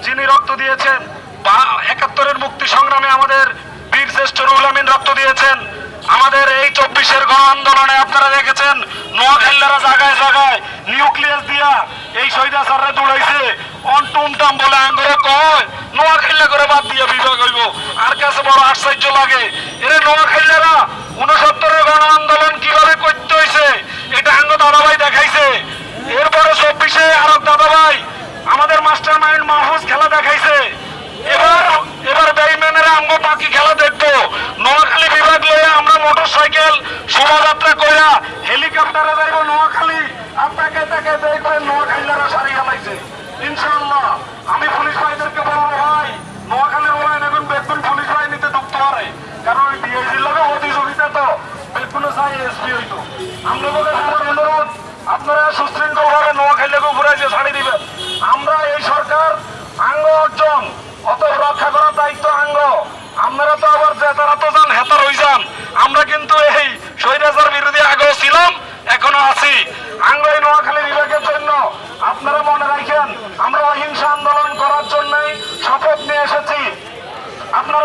যিনি রক্ত দিয়েছেন, বা ৭১-এর মুক্তি সংগ্রামে আমাদের বীর শ্রেষ্ঠ রুহুল আমিন রক্ত দিয়েছেন। আমাদের এই ২৪-এর গণ আন্দোলনে আপনারা দেখেছেন নোয়াখালীরা জায়গায় জায়গায় নিউক্লিয়াস দিয়া এই শহীদ আসাররে দৌড়াইছে। অন্টুমটাম বলে আঙ্গরে কয় নোয়াখালী করে বাদ দিয়ে বিভাগ হইব, আর কাছে বড় আশ্চর্য লাগে। এরে নোয়াখালীরা ৬৯-এর গণ আন্দোলন কিভাবে করতে হয়েছে এটা আঙ্গ দাদাভাই দেখাইছে। এরপরে ২৪-এ আরব দাদাভাই আমাদের মাস্টার মাইন্ড মাহফুজ খেলা দেখাইছে। এবার বেইমানেরা আমগো বাকি খেলা দেখবো। নোয়াখালী বিভাগ লয়ে আমরা মোটরসাইকেল শোভাযাত্রা কইরা হেলিকপ্টারে যাইব নোয়াখালী, আপনাকে তাকে দেখবেন নোয়াখালীরা সারি